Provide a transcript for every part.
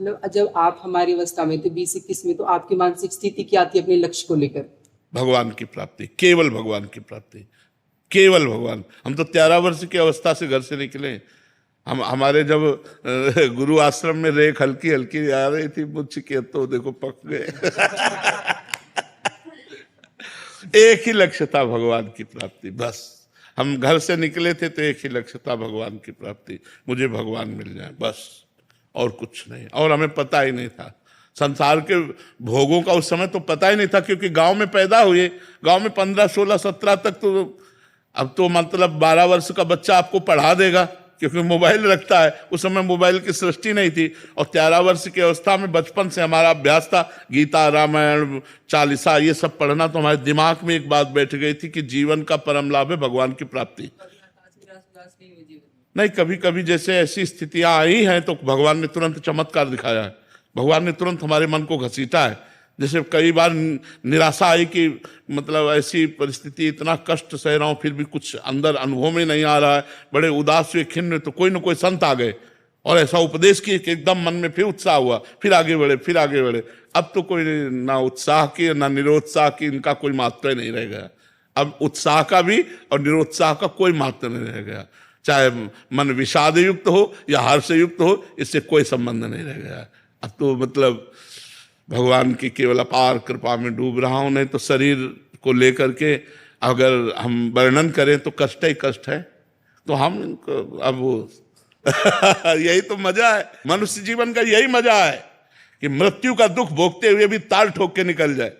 मतलब जब आप हमारी अवस्था में थे 20-21 में, तो आपकी मानसिक स्थिति क्या थी अपने लक्ष्य को लेकर? भगवान की प्राप्ति, केवल भगवान की प्राप्ति, केवल भगवान। हम तो 13 वर्ष की अवस्था से घर से निकले। हम हमारे जब गुरु आश्रम में रेख हल्की हल्की आ रही थी मुझ के, तो देखो पक गए। एक ही लक्ष्य था भगवान की प्राप्ति, बस। हम घर से निकले थे तो एक ही लक्ष्य था भगवान की प्राप्ति, मुझे भगवान मिल जाए, बस, और कुछ नहीं। और हमें पता ही नहीं था संसार के भोगों का, उस समय तो पता ही नहीं था, क्योंकि गांव में पैदा हुए। गांव में 15, 16, 17 तक तो, अब तो मतलब 12 वर्ष का बच्चा आपको पढ़ा देगा, क्योंकि मोबाइल रखता है। उस समय मोबाइल की सृष्टि नहीं थी। और 13 वर्ष की अवस्था में बचपन से हमारा अभ्यास था गीता, रामायण, चालीसा, ये सब पढ़ना। तो हमारे दिमाग में एक बात बैठ गई थी कि जीवन का परम लाभ है भगवान की प्राप्ति। नहीं, कभी कभी जैसे ऐसी स्थितियां आई हैं तो भगवान ने तुरंत चमत्कार दिखाया है। भगवान ने तुरंत हमारे मन को घसीटा है। जैसे कई बार निराशा आई कि मतलब ऐसी परिस्थिति, इतना कष्ट सह रहा हूं, फिर भी कुछ अंदर अनुभव में नहीं आ रहा है, बड़े उदास हुए, खिन्न, तो कोई न कोई संत आ गए और ऐसा उपदेश किए कि एकदम मन में फिर उत्साह हुआ, फिर आगे बढ़े, फिर आगे बढ़े। अब तो कोई ना उत्साह की ना निरुत्साह की, इनका कोई महत्व नहीं रह गया। अब उत्साह का भी और निरुत्साह का कोई महत्व नहीं रह गया। चाहे मन विषाद युक्त हो या हर्ष युक्त हो, इससे कोई संबंध नहीं रह गया। अब तो मतलब भगवान की केवल अपार कृपा में डूब रहा हूं। नहीं तो शरीर को लेकर के अगर हम वर्णन करें तो कष्ट ही कष्ट है। तो हम अब वो यही तो मजा है, मनुष्य जीवन का यही मजा है कि मृत्यु का दुख भोगते हुए भी ताल ठोक के निकल जाए,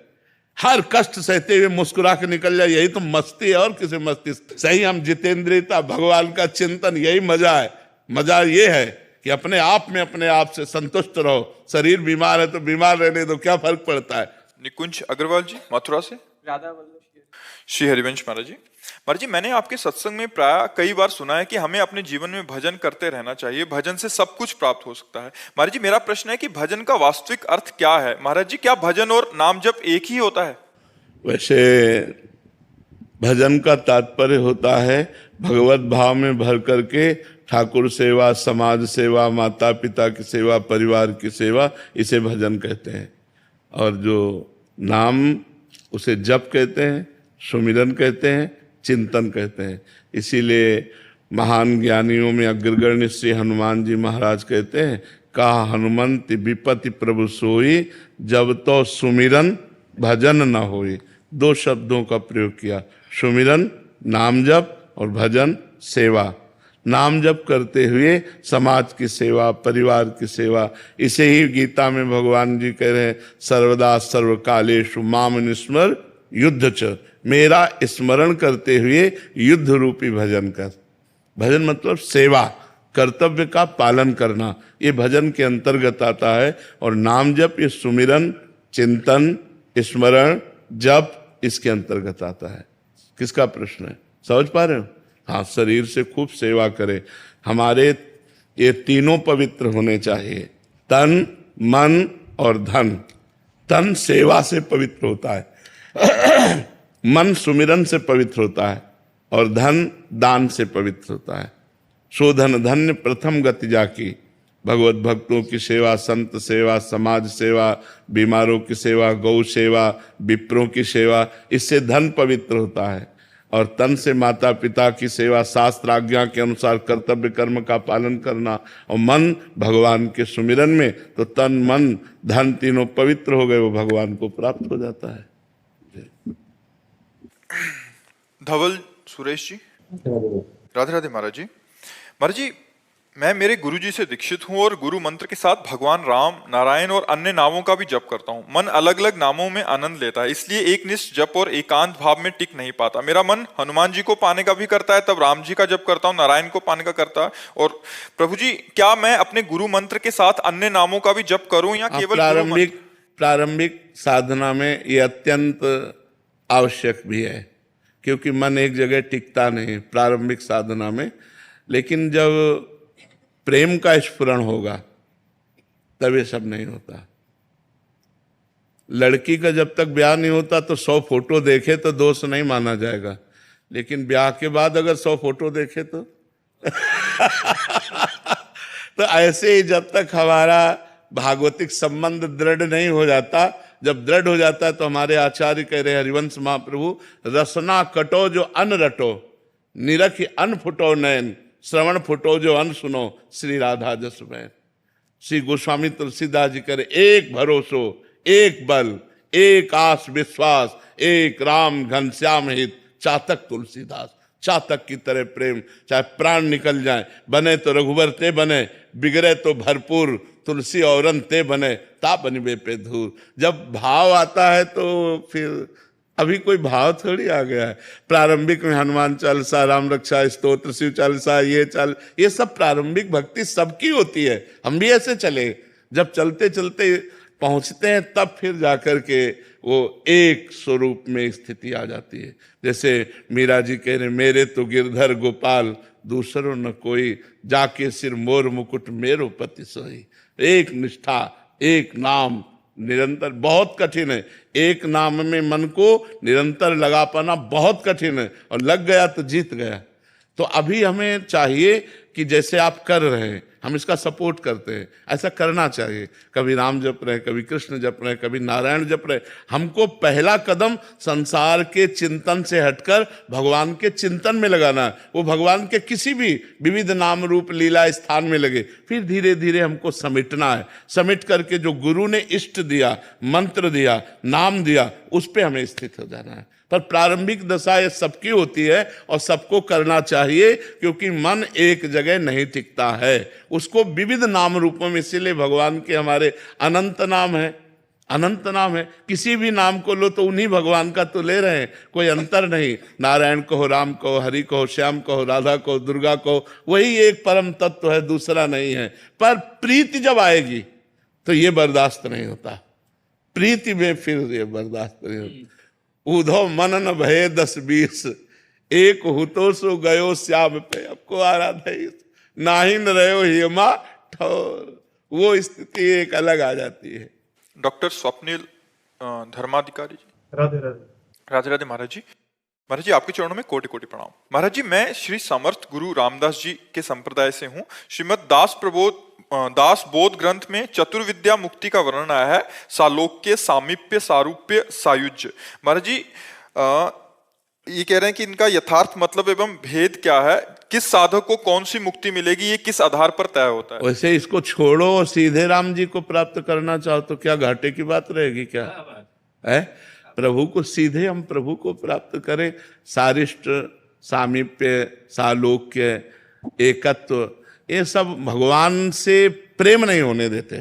हर कष्ट सहते हुए मुस्कुरा के निकल जाए। यही तो मस्ती है, और किसी मस्ती सही हम जितेंद्रियता, भगवान का चिंतन, यही मजा है। मजा ये है कि अपने आप से संतुष्ट रहो। शरीर बीमार है तो बीमार रहने दो, क्या फर्क पड़ता है। निकुंज अग्रवाल जी, मथुरा से। राधा वल्लभ श्री हरिवंश महाराज जी। महाराज जी, मैंने आपके सत्संग में प्राय कई बार सुना है कि हमें अपने जीवन में भजन करते रहना चाहिए, भजन से सब कुछ प्राप्त हो सकता है। महाराज जी, मेरा प्रश्न है कि भजन का वास्तविक अर्थ क्या है? महाराज जी, क्या भजन और नाम जप एक ही होता है? वैसे भजन का तात्पर्य होता है भगवत भाव में भर करके ठाकुर सेवा, समाज सेवा, माता पिता की सेवा, परिवार की सेवा, इसे भजन कहते हैं। और जो नाम, उसे जप कहते हैं, सुमिरन कहते हैं, चिंतन कहते हैं। इसीलिए महान ज्ञानियों में अग्रगण्य श्री हनुमान जी महाराज कहते हैं, कहा हनुमंत विपति प्रभु सोई, जब तो सुमिरन भजन न होई। 2 शब्दों का प्रयोग किया, सुमिरन नाम जप और भजन सेवा। नाम जप करते हुए समाज की सेवा, परिवार की सेवा। इसे ही गीता में भगवान जी कह रहे हैं, सर्वदा सर्वकालेषु माम निस्मर युद्ध च। मेरा स्मरण करते हुए युद्ध रूपी भजन कर। भजन मतलब सेवा, कर्तव्य का पालन करना, ये भजन के अंतर्गत आता है। और नाम जप, ये सुमिरन, चिंतन, स्मरण, जप, इसके अंतर्गत आता है। किसका प्रश्न है, समझ पा रहे हो? हाँ, शरीर से खूब सेवा करें। हमारे ये तीनों पवित्र होने चाहिए, तन, मन और धन। तन सेवा से पवित्र होता है, मन सुमिरन से पवित्र होता है, और धन दान से पवित्र होता है। शोधन धन्य प्रथम गति जाकी। भगवत भक्तों की सेवा, संत सेवा, समाज सेवा, बीमारों की सेवा, गौ सेवा, विप्रों की सेवा, इससे धन पवित्र होता है। और तन से माता पिता की सेवा, शास्त्र आज्ञा के अनुसार कर्तव्य कर्म का पालन करना। और मन भगवान के सुमिरन में, तो तन मन धन तीनों पवित्र हो गए, वो भगवान को प्राप्त हो जाता है। धवल सुरेश जी। राधे राधे महाराज जी। महाराज जी, मैं मेरे गुरुजी से दीक्षित हूँ और गुरु मंत्र के साथ भगवान राम, नारायण और अन्य नामों का भी जप करता हूँ। मन अलग अलग नामों में आनंद लेता है, इसलिए एक निष्ठ जप और एकांत भाव में टिक नहीं पाता। मेरा मन हनुमान जी को पाने का भी करता है, तब राम जी का जप करता हूँ, नारायण को पाने का करता है। और प्रभु जी, क्या मैं अपने गुरु मंत्र के साथ अन्य नामों का भी जप करूँ या केवल प्रारंभिक साधना में ये अत्यंत आवश्यक भी है, क्योंकि मन एक जगह टिकता नहीं प्रारंभिक साधना में। लेकिन जब प्रेम का स्फुरण होगा तब ये सब नहीं होता। लड़की का जब तक ब्याह नहीं होता तो 100 फोटो देखे तो दोष नहीं माना जाएगा, लेकिन ब्याह के बाद अगर 100 फोटो देखे तो तो ऐसे ही जब तक हमारा भागवतिक संबंध दृढ़ नहीं हो जाता। जब दृढ़ हो जाता है तो हमारे आचार्य कह रहे हरिवंश महाप्रभु, रसना कटो जो अन रटो, निरख अन फुटो नयन, श्रवण फुटो जो अन सुनो, श्री राधा जस में। श्री गोस्वामी तुलसीदास जी करे, एक भरोसो एक बल, एक आस विश्वास, एक राम घनश्याम हित, चातक तुलसीदास। चातक की तरह प्रेम, चाहे प्राण निकल जाए, बने तो रघुवर ते बने, बिगड़े तो भरपूर, तुलसी औरन ते बने, ता बनिबे पे धूर। जब भाव आता है तो फिर अभी कोई भाव थोड़ी आ गया है। प्रारंभिक में हनुमान चालीसा, राम रक्षा स्तोत्र, शिव चालीसा, ये सब प्रारंभिक भक्ति सबकी होती है। हम भी ऐसे चले, जब चलते चलते पहुंचते हैं तब फिर जाकर के वो एक स्वरूप में स्थिति आ जाती है। जैसे मीरा जी कह रहे, मेरे तो गिरधर गोपाल दूसरों न कोई, जाके सिर मोर मुकुट मेरो पति सोई। एक निष्ठा, एक नाम निरंतर, बहुत कठिन है। एक नाम में मन को निरंतर लगा पाना बहुत कठिन है, और लग गया तो जीत गया। तो अभी हमें चाहिए कि जैसे आप कर रहे हैं, हम इसका सपोर्ट करते हैं, ऐसा करना चाहिए। कभी राम जप रहे, कभी कृष्ण जप रहे, कभी नारायण जप रहे। हमको पहला कदम संसार के चिंतन से हटकर भगवान के चिंतन में लगाना है। वो भगवान के किसी भी विविध नाम रूप लीला स्थान में लगे, फिर धीरे धीरे हमको समेटना है। समेट करके जो गुरु ने इष्ट दिया, मंत्र दिया, नाम दिया, उस पर हमें स्थित हो जाना है। पर प्रारंभिक दशा ये सबकी होती है और सबको करना चाहिए, क्योंकि मन एक जगह नहीं टिकता है, उसको विविध नाम रूपों में। इसीलिए भगवान के हमारे अनंत नाम है, अनंत नाम है। किसी भी नाम को लो तो उन्हीं भगवान का तो ले रहे हैं, कोई अंतर नहीं। नारायण कहो, राम कहो, हरि कहो, श्याम कहो, राधा कहो, दुर्गा कहो, वही एक परम तत्व है, दूसरा नहीं है। पर प्रीति जब आएगी तो ये बर्दाश्त नहीं होता, प्रीति में फिर ये बर्दाश्त नहीं होता। उधो मन न भये 10-20, एक हुतो सो गयो श्याम पे। आपको आराध है, नाही न रहो हेमा ठोर, वो स्थिति एक अलग आ जाती है। डॉक्टर स्वप्निल धर्माधिकारी जी, राधे राधे। राधे राधे महाराज जी। महाराज जी, आपके चरणों में कोटि कोटि प्रणाम। महाराज जी, मैं श्री समर्थ गुरु रामदास जी के संप्रदाय से हूँ। श्रीमद दास बोध ग्रंथ में चतुर्विद्या मुक्ति का वर्णन आया है, सालोक्य, सामीप्य, सारूप्य, सायुज्य। महाराज जी, ये कह रहे हैं कि इनका यथार्थ मतलब एवं भेद क्या है, किस साधक को कौन सी मुक्ति मिलेगी, ये किस आधार पर तय होता है? वैसे इसको छोड़ो और सीधे राम जी को प्राप्त करना चाहो तो क्या घाटे की बात रहेगी? क्या है? प्रभु को सीधे हम प्रभु को प्राप्त करें। सारिष्ट, सामीप्य, सालोक्य, एकत्व, ये सब भगवान से प्रेम नहीं होने देते।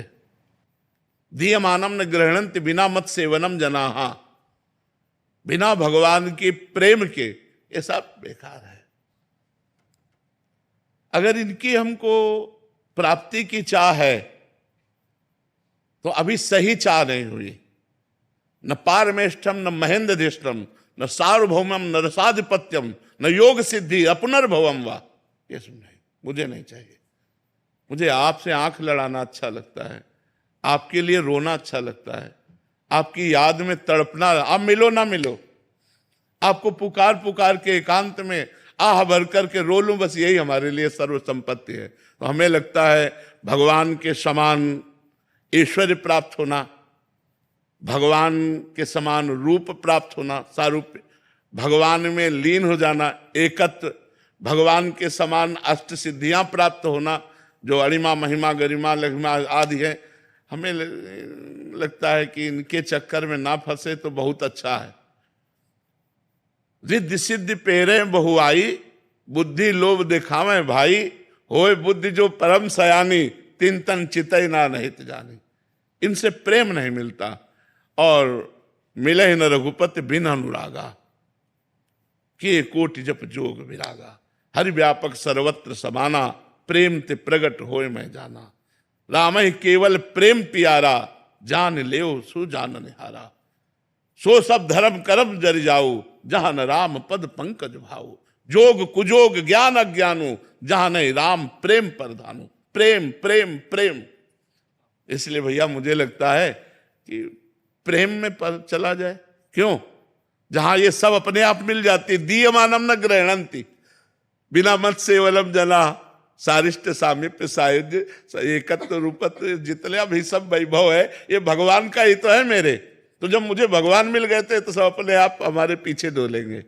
दीयमानम न ग्रहणंत बिना मत सेवनम जनाहा। बिना भगवान के प्रेम के ये सब बेकार है। अगर इनकी हमको प्राप्ति की चाह है तो अभी सही चाह नहीं हुई। न पारमेष्ठम, न महेंद्रधिष्ठम, न सार्वभौमम, न रसाधिपत्यम, न योग सिद्धि, अपनर्भवम वा। ये सब नहीं, मुझे नहीं चाहिए। मुझे आपसे आंख लड़ाना अच्छा लगता है, आपके लिए रोना अच्छा लगता है, आपकी याद में तड़पना। आप मिलो ना मिलो, आपको पुकार पुकार के एकांत में आह भर करके रो लूं, बस यही हमारे लिए सर्व संपत्ति है। तो हमें लगता है भगवान के समान ऐश्वर्य प्राप्त होना, भगवान के समान रूप प्राप्त होना, सारूप्य, भगवान में लीन हो जाना, एकत्व, भगवान के समान अष्ट सिद्धियां प्राप्त होना, जो अणिमा, महिमा, गरिमा, लघिमा आदि है। हमें लगता है कि इनके चक्कर में ना फंसे तो बहुत अच्छा है। रिद्धि सिद्धि पेरे बहुआई, बुद्धि लोभ दिखावे भाई, होए बुद्धि जो परम सयानी, तिन तन चितई ना नहीं जानी। इनसे प्रेम नहीं मिलता। और मिले न रघुपति बिन अनुरागा, के कोटि जप जोग विरागा। हरि व्यापक सर्वत्र समाना, प्रेम ते प्रगट होए मैं जाना। राम ही केवल प्रेम पियारा, जान लेओ सु जान निहारा। सो सब धर्म कर्म जरि जाऊ, जहां न राम पद पंकज भाऊ। जोग कुजोग ज्ञान अज्ञानु, जहां नहीं राम प्रेम परधानु। प्रेम प्रेम प्रेम। इसलिए भैया मुझे लगता है कि प्रेम में चला जाए। क्यों? जहां ये सब अपने आप मिल जाती। दीयमानम न ग्रहणंती, बिना मत सेवलम जना। सारिष्ट सामीप्य सायुज्य एकत्व रूपत्व जितने अभी सब वैभव है, ये भगवान का ही तो है मेरे। तो जब मुझे भगवान मिल गए थे तो सब अपने आप हमारे पीछे डोलेंगे।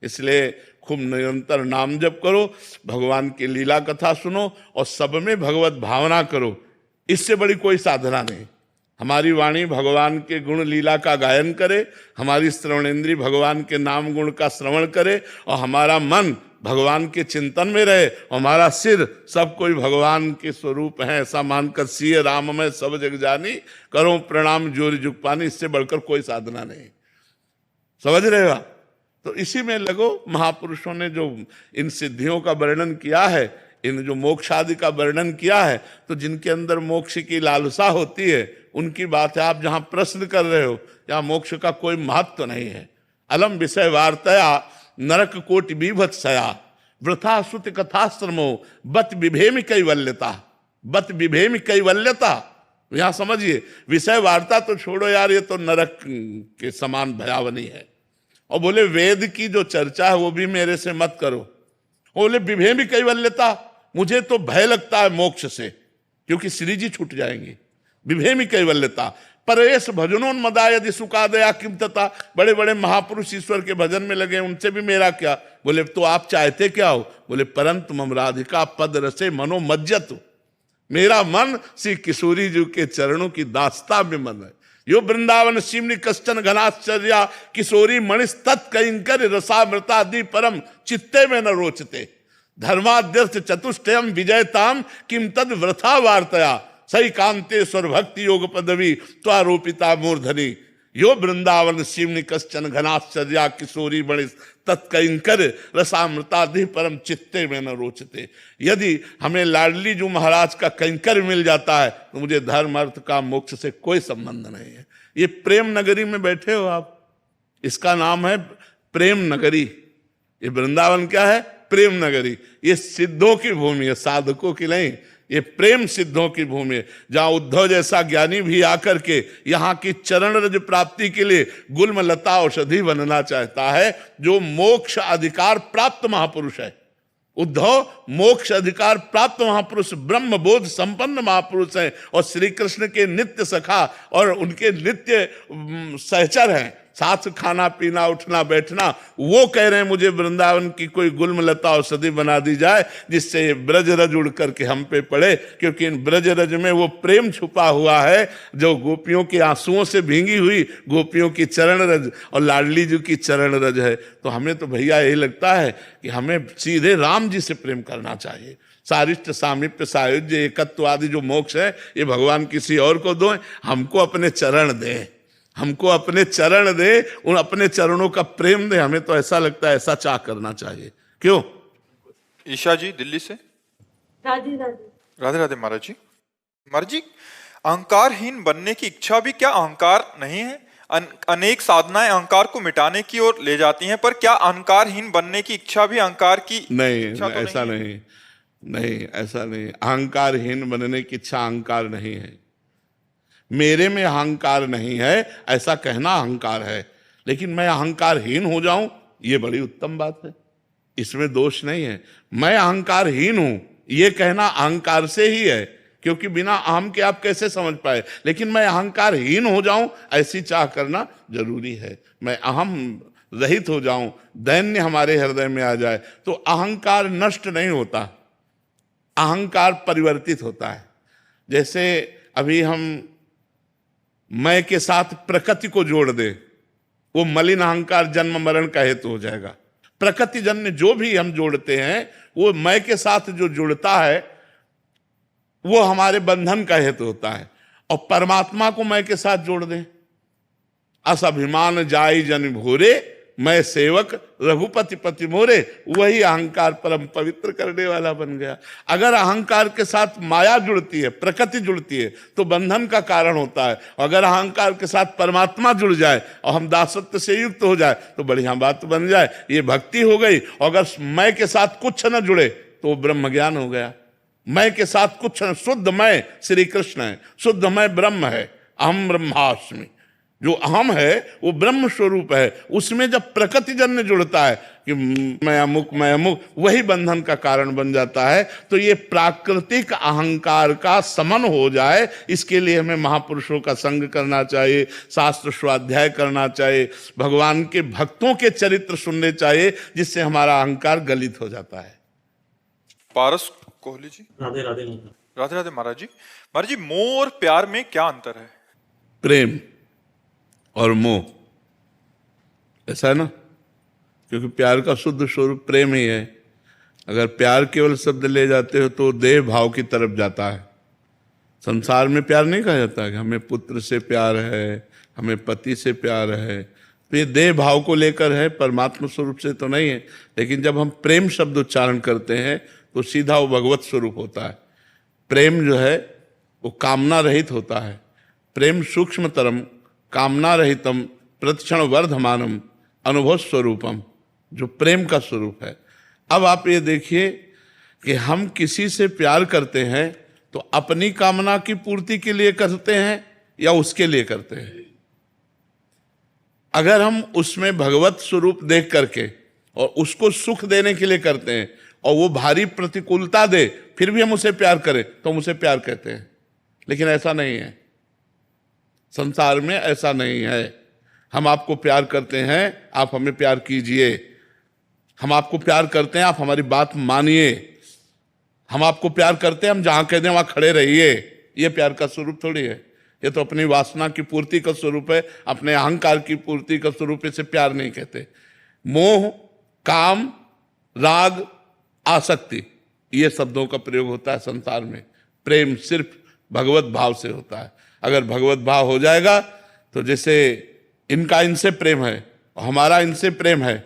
इसलिए खूब निरंतर नाम जप करो, भगवान की लीला कथा सुनो और सब में भगवत भावना करो। इससे बड़ी कोई साधना नहीं। हमारी वाणी भगवान के गुण लीला का गायन करे, हमारी श्रवणेंद्री भगवान के नाम गुण का श्रवण करे और हमारा मन भगवान के चिंतन में रहे, हमारा सिर सब कोई भगवान के स्वरूप है ऐसा मानकर सिय राम में सब जग जानी, करो प्रणाम जोरी जुग पानी। इससे बढ़कर कोई साधना नहीं। समझ रहे हो? तो इसी में लगो। महापुरुषों ने जो इन सिद्धियों का वर्णन किया है, इन जो मोक्ष आदि का वर्णन किया है, तो जिनके अंदर मोक्ष की लालसा होती है उनकी बात है। आप जहां प्रश्न कर रहे हो यहाँ मोक्ष का कोई महत्व तो नहीं है। अलम विषय वार्तया नरक कोटि बीभत्सया वृथा सुत कथाश्रमो बत विभेमि कैवल्यता। बत विभेमि कैवल्यता, यहां समझिए, विषय वार्ता तो छोड़ो यार, ये तो नरक के समान भयावनी है। और बोले वेद की जो चर्चा है वो भी मेरे से मत करो। बोले विभेमि कैवल्यता, मुझे तो भय लगता है मोक्ष से, क्योंकि श्री जी छूट जाएंगे। विभेमि कैवल्यता परेश भजनोन्मदा यदि सुखादया किम तथा। बड़े बड़े महापुरुष ईश्वर के भजन में लगे, उनसे भी मेरा क्या। बोले तो आप चाहते क्या हो? बोले परंतु मम राधिका पद रसे मनो मज्जत। मेरा मन श्री किशोरी जी के चरणों की दास्ता में मन है। यो वृंदावन शिवनी कश्चन घनाश्चर्या किशोरी मणिस तत्कंकर रसामृतादि परम चित्ते में न रोचते। धर्माद्यर्थ चतुष्टयम विजयताम किम तद वृथा वार्तया सही कांतेश्वर भक्ति योग पदवी त्वारोपिता मूर्धनि। यो वृंदावन शिवनी कश्चन घनाश्चर्या किशोरी मणि तत्कंकर रसामृतादि परम चित्ते में न रोचते। यदि हमें लाडली जो महाराज का कंकर मिल जाता है तो मुझे धर्म अर्थ का मोक्ष से कोई संबंध नहीं है। ये प्रेम नगरी में बैठे हो आप, इसका नाम है प्रेम नगरी। ये वृंदावन क्या है? प्रेम नगरी। ये सिद्धों की भूमि है, साधकों की नहीं। ये प्रेम सिद्धों की भूमि है, जहां उद्धव जैसा ज्ञानी भी आकर के यहाँ की चरण रज प्राप्ति के लिए गुल्म लता औषधि बनना चाहता है। जो मोक्ष अधिकार प्राप्त महापुरुष है, उद्धव मोक्ष अधिकार प्राप्त महापुरुष, ब्रह्म बोध संपन्न महापुरुष है और श्री कृष्ण के नित्य सखा और उनके नित्य सहचर हैं। साथ खाना पीना उठना बैठना। वो कह रहे हैं मुझे वृंदावन की कोई गुल्म लता औषधि बना दी जाए जिससे ये ब्रज रज उड़ करके हम पे पड़े, क्योंकि इन ब्रज रज में वो प्रेम छुपा हुआ है जो गोपियों के आंसुओं से भींगी हुई गोपियों की चरण रज और लाडली जी की चरण रज है। तो हमें तो भैया यही लगता है कि हमें सीधे राम जी से प्रेम करना चाहिए। सारिष्ट सामीप्य सायुज्य एकत्व आदि जो मोक्ष है ये भगवान किसी और को दो, हमको अपने चरण दें, हमको अपने चरण दे, उन अपने चरणों का प्रेम दे। हमें तो ऐसा लगता है ऐसा चाह करना चाहिए। क्यों? ईशा जी दिल्ली से। राधे राधे। राधे राधे महाराज जी। महाराज जी, अहंकारहीन बनने की इच्छा भी क्या अहंकार नहीं है? अनेक साधनाएं अहंकार को मिटाने की ओर ले जाती हैं, पर क्या अहंकारहीन बनने की इच्छा भी अहंकार की नहीं? इच्छा तो ऐसा नहीं, नहीं ऐसा नहीं। अहंकारहीन बनने की इच्छा अहंकार नहीं है। मेरे में अहंकार नहीं है ऐसा कहना अहंकार है, लेकिन मैं अहंकारहीन हो जाऊं ये बड़ी उत्तम बात है, इसमें दोष नहीं है। मैं अहंकारहीन हूं ये कहना अहंकार से ही है, क्योंकि बिना अहम के आप कैसे समझ पाए। लेकिन मैं अहंकारहीन हो जाऊं ऐसी चाह करना जरूरी है। मैं अहम रहित हो जाऊं, दैन्य हमारे हृदय में आ जाए, तो अहंकार नष्ट नहीं होता, अहंकार परिवर्तित होता है। जैसे अभी हम मैं के साथ प्रकृति को जोड़ दे, वो मलिन अहंकार जन्म मरण का हेतु हो जाएगा। प्रकृति जन्य जो भी हम जोड़ते हैं वो मैं के साथ जो जुड़ता है वो हमारे बंधन का हेतु होता है। और परमात्मा को मैं के साथ जोड़ दें, अस अभिमान जाई जन भोरे मैं सेवक रघुपति पति मोरे, वही अहंकार परम पवित्र करने वाला बन गया। अगर अहंकार के साथ माया जुड़ती है, प्रकृति जुड़ती है तो बंधन का कारण होता है। अगर अहंकार के साथ परमात्मा जुड़ जाए और हम दासत्व से युक्त हो जाए तो बढ़िया बात बन जाए, ये भक्ति हो गई। अगर मैं के साथ कुछ न जुड़े तो ब्रह्म ज्ञान हो गया। मैं के साथ कुछ न, शुद्ध मैं श्री कृष्ण है, शुद्ध मैं ब्रह्म है, अहम ब्रह्मास्मि। जो अहम है वो ब्रह्म स्वरूप है। उसमें जब प्रकृतिजन्य जुड़ता है कि मैं अमुक, वही बंधन का कारण बन जाता है। तो ये प्राकृतिक अहंकार का समन हो जाए, इसके लिए हमें महापुरुषों का संग करना चाहिए, शास्त्र स्वाध्याय करना चाहिए, भगवान के भक्तों के चरित्र सुनने चाहिए, जिससे हमारा अहंकार गलित हो जाता है। पारस कोहली जी। राधे राधे महाराज। राधे राधे महाराज जी। महाराज जी, मोह और प्यार में क्या अंतर है? प्रेम और मोह, ऐसा है ना, क्योंकि प्यार का शुद्ध स्वरूप प्रेम ही है। अगर प्यार केवल शब्द ले जाते हो तो देह भाव की तरफ जाता है। संसार में प्यार नहीं कहा जाता कि हमें पुत्र से प्यार है, हमें पति से प्यार है, तो ये देह भाव को लेकर है, परमात्मा स्वरूप से तो नहीं है। लेकिन जब हम प्रेम शब्द उच्चारण करते हैं तो सीधा वो भगवत स्वरूप होता है। प्रेम जो है वो कामना रहित होता है। प्रेम सूक्ष्मतरम कामना रहितम प्रतिक्षण वर्धमानम अनुभव स्वरूपम, जो प्रेम का स्वरूप है। अब आप ये देखिए कि हम किसी से प्यार करते हैं तो अपनी कामना की पूर्ति के लिए करते हैं या उसके लिए करते हैं। अगर हम उसमें भगवत स्वरूप देख करके और उसको सुख देने के लिए करते हैं और वो भारी प्रतिकूलता दे फिर भी हम उसे प्यार करें तो हम उसे प्यार कहते हैं। लेकिन ऐसा नहीं है, संसार में ऐसा नहीं है। हम आपको प्यार करते हैं, आप हमें प्यार कीजिए। हम आपको प्यार करते हैं, आप हमारी बात मानिए। हम आपको प्यार करते हैं, हम जहां कह दें वहां खड़े रहिए। ये प्यार का स्वरूप थोड़ी है, ये तो अपनी वासना की पूर्ति का स्वरूप है, अपने अहंकार की पूर्ति का स्वरूप। इसे प्यार नहीं कहते। मोह, काम, राग, आसक्ति, ये शब्दों का प्रयोग होता है संसार में। प्रेम सिर्फ भगवत भाव से होता है। अगर भगवत भाव हो जाएगा तो जैसे इनका इनसे प्रेम है और हमारा इनसे प्रेम है,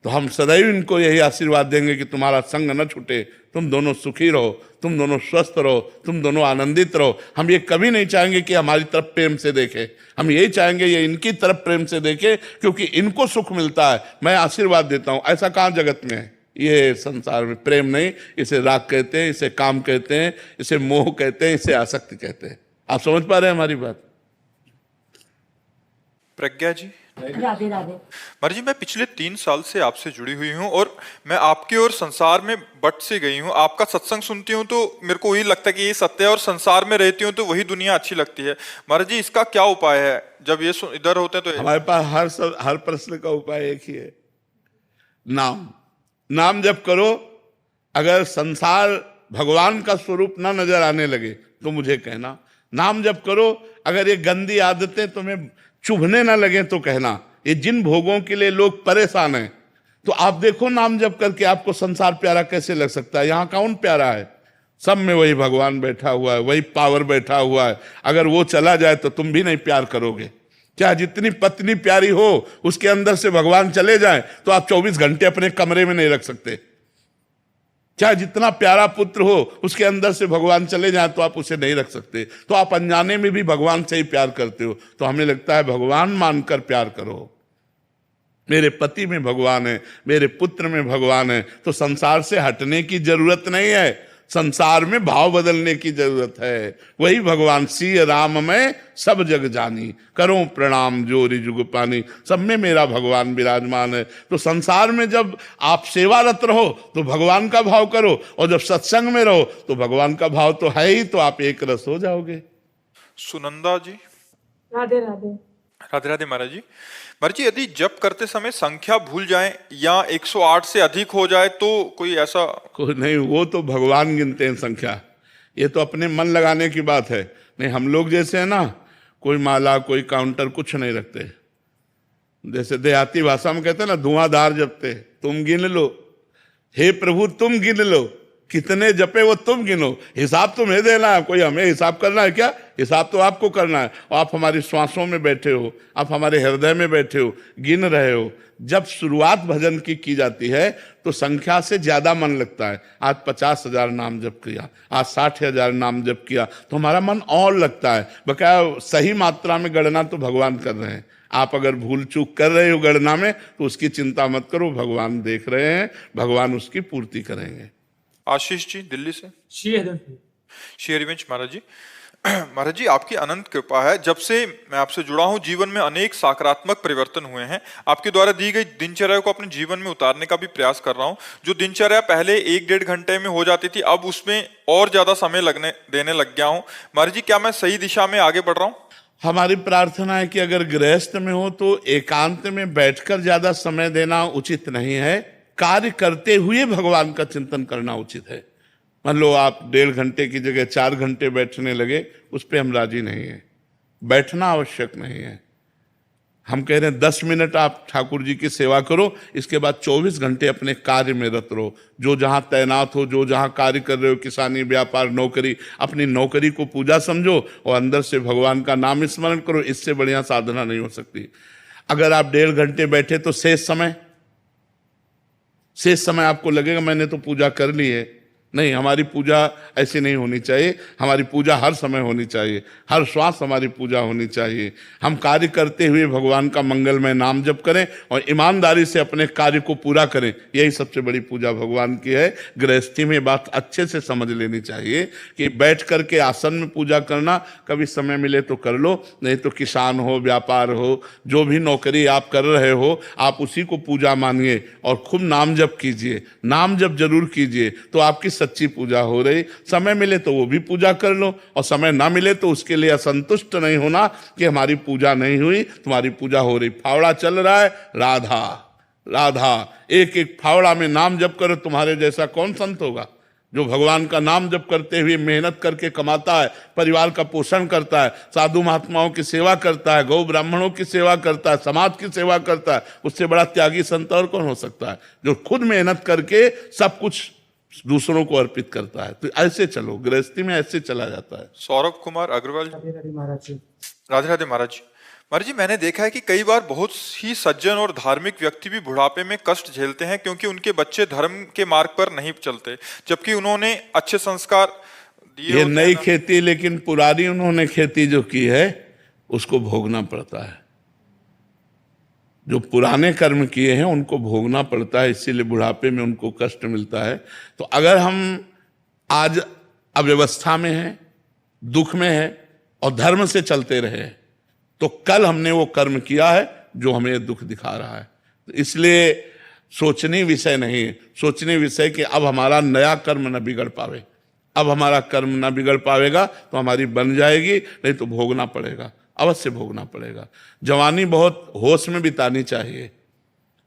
तो हम सदैव इनको यही आशीर्वाद देंगे कि तुम्हारा संग न छूटे, तुम दोनों सुखी रहो, तुम दोनों स्वस्थ रहो, तुम दोनों आनंदित रहो। हम ये कभी नहीं चाहेंगे कि हमारी तरफ प्रेम से देखे, हम यही चाहेंगे ये इनकी तरफ प्रेम से देखे, क्योंकि इनको सुख मिलता है, मैं आशीर्वाद देता हूं। ऐसा कहाँ जगत में है? ये संसार में प्रेम नहीं, इसे राग कहते हैं, इसे काम कहते हैं, इसे मोह कहते हैं, इसे आसक्ति कहते हैं। आप समझ पा रहे हैं हमारी बात? प्रज्ञा जी। राधे राधे। महाराज जी, मैं पिछले 3 साल से आपसे जुड़ी हुई हूँ और मैं आपकी और संसार में बट से गई हूँ। आपका सत्संग सुनती हूँ तो मेरे को वही लगता है कि ये सत्य है, और संसार में रहती हूँ तो वही दुनिया अच्छी लगती है। महाराज जी, इसका क्या उपाय है? जब ये इधर होते हैं तो हमारे पास हर प्रश्न का उपाय एक ही है, नाम जप करो। अगर संसार भगवान का स्वरूप ना नजर आने लगे तो मुझे कहना, नाम जप करो। अगर ये गंदी आदतें तुम्हें चुभने ना लगे तो कहना। ये जिन भोगों के लिए लोग परेशान हैं, तो आप देखो नाम जप करके आपको संसार प्यारा कैसे लग सकता है। यहां कौन प्यारा है? सब में वही भगवान बैठा हुआ है, वही पावर बैठा हुआ है। अगर वो चला जाए तो तुम भी नहीं प्यार करोगे। चाहे जितनी पत्नी प्यारी हो, उसके अंदर से भगवान चले जाए तो आप 24 घंटे अपने कमरे में नहीं रख सकते। चाहे जितना प्यारा पुत्र हो, उसके अंदर से भगवान चले जाए तो आप उसे नहीं रख सकते। तो आप अनजाने में भी भगवान से ही प्यार करते हो। तो हमें लगता है भगवान मानकर प्यार करो। मेरे पति में भगवान है, मेरे पुत्र में भगवान है, तो संसार से हटने की जरूरत नहीं है, संसार में भाव बदलने की जरूरत है। वही भगवान सिय राम में सब जग जानी, करो प्रणाम जोरी जुग पानी। सब में मेरा भगवान विराजमान है। तो संसार में जब आप सेवारत रहो तो भगवान का भाव करो, और जब सत्संग में रहो तो भगवान का भाव तो है ही, तो आप एक रस हो जाओगे। सुनंदा जी। राधे राधे। राधे राधे महाराज जी। महाराज जी, यदि जप करते समय संख्या भूल जाए या 108 से अधिक हो जाए तो कोई ऐसा? कोई नहीं, वो तो भगवान गिनते हैं संख्या। ये तो अपने मन लगाने की बात है। नहीं, हम लोग जैसे है ना, कोई माला, कोई काउंटर, कुछ नहीं रखते। जैसे देहाती भाषा में कहते हैं ना, धुआंधार जपते। तुम गिन लो, हे प्रभु तुम गिन लो, कितने जपे वो तुम गिनो। हिसाब तुम्हें देना है, कोई हमें हिसाब करना है क्या? हिसाब तो आपको करना है। और आप हमारी श्वासों में बैठे हो, आप हमारे हृदय में बैठे हो, गिन रहे हो। जब शुरुआत भजन की जाती है तो संख्या से ज्यादा मन लगता है। आज 50,000 नाम जप किया, आज 60,000 नाम जप किया, तो हमारा मन और लगता है। बकाया सही मात्रा में गणना तो भगवान कर रहे हैं। आप अगर भूल चूक कर रहे हो गणना में तो उसकी चिंता मत करो, भगवान देख रहे हैं, भगवान उसकी पूर्ति करेंगे। आशीष जी दिल्ली से। श्री हरिवंश। श्री हरिवंश महाराज जी, महाराज जी, आपकी अनंत कृपा है। जब से मैं आपसे जुड़ा हूं, जीवन में अनेक सकारात्मक परिवर्तन हुए हैं। आपके द्वारा दी गई दिनचर्या को अपने जीवन में उतारने का भी प्रयास कर रहा हूं। जो दिनचर्या पहले 1-1.5 घंटे में हो जाती थी, अब उसमें और ज्यादा समय लगने देने लग गया हूं। महाराज जी, क्या मैं सही दिशा में आगे बढ़ रहा हूं? हमारी प्रार्थना है कि अगर गृहस्थ में हो तो एकांत में बैठकर ज्यादा समय देना उचित नहीं है, कार्य करते हुए भगवान का चिंतन करना उचित है। मान लो आप 1.5 घंटे की जगह 4 घंटे बैठने लगे, उस पर हम राजी नहीं है। बैठना आवश्यक नहीं है। हम कह रहे हैं 10 मिनट आप ठाकुर जी की सेवा करो, इसके बाद 24 घंटे अपने कार्य में रत रहो। जो जहां तैनात हो, जो जहां कार्य कर रहे हो, किसानी, व्यापार, नौकरी, अपनी नौकरी को पूजा समझो और अंदर से भगवान का नाम स्मरण करो। इससे बढ़िया साधना नहीं हो सकती। अगर आप 1.5 घंटे बैठे तो शेष समय आपको लगेगा मैंने तो पूजा कर ली है। नहीं, हमारी पूजा ऐसी नहीं होनी चाहिए। हमारी पूजा हर समय होनी चाहिए, हर श्वास हमारी पूजा होनी चाहिए। हम कार्य करते हुए भगवान का मंगलमय नाम जप करें और ईमानदारी से अपने कार्य को पूरा करें। यही सबसे बड़ी पूजा भगवान की है। गृहस्थी में बात अच्छे से समझ लेनी चाहिए कि बैठ करके आसन में पूजा करना, कभी समय मिले तो कर लो, नहीं तो किसान हो, व्यापार हो, जो भी नौकरी आप कर रहे हो, आप उसी को पूजा मानिए और खूब नाम जप कीजिए। नाम जप जरूर कीजिए तो आपकी सच्ची पूजा हो रही। समय मिले तो वो भी पूजा कर लो और समय ना मिले तो उसके लिए असंतुष्ट नहीं होना कि हमारी पूजा नहीं हुई, तुम्हारी पूजा हो रही। फावड़ा चल रहा है, राधा राधा, एक एक फावड़ा में नाम जप करो। तुम्हारे जैसा कौन संत होगा जो भगवान का नाम जप करते हुए मेहनत करके कमाता है, परिवार का पोषण करता है, साधु महात्माओं की सेवा करता है, गौ ब्राह्मणों की सेवा करता है, समाज की सेवा करता है। उससे बड़ा त्यागी संत और कौन हो सकता है, जो खुद मेहनत करके सब कुछ दूसरों को अर्पित करता है। तो ऐसे चलो, गृहस्थी में ऐसे चला जाता है। सौरभ कुमार अग्रवाल। राधे राधे महाराज जी। राधे राधे महाराज जी। महाराज जी, मैंने देखा है कि कई बार बहुत ही सज्जन और धार्मिक व्यक्ति भी बुढ़ापे में कष्ट झेलते हैं क्योंकि उनके बच्चे धर्म के मार्ग पर नहीं चलते, जबकि उन्होंने अच्छे संस्कार दिए। ये नई खेती, लेकिन पुरानी उन्होंने खेती जो की है उसको भोगना पड़ता है। जो पुराने कर्म किए हैं उनको भोगना पड़ता है, इसीलिए बुढ़ापे में उनको कष्ट मिलता है। तो अगर हम आज अव्यवस्था में हैं, दुख में है और धर्म से चलते रहे तो कल हमने वो कर्म किया है जो हमें दुख दिखा रहा है। तो इसलिए सोचने विषय नहीं है, सोचने विषय कि अब हमारा नया कर्म न बिगड़ पावे। अब हमारा कर्म न बिगड़ पावेगा तो हमारी बन जाएगी, नहीं तो भोगना पड़ेगा, अवश्य भोगना पड़ेगा। जवानी बहुत होश में बितानी चाहिए।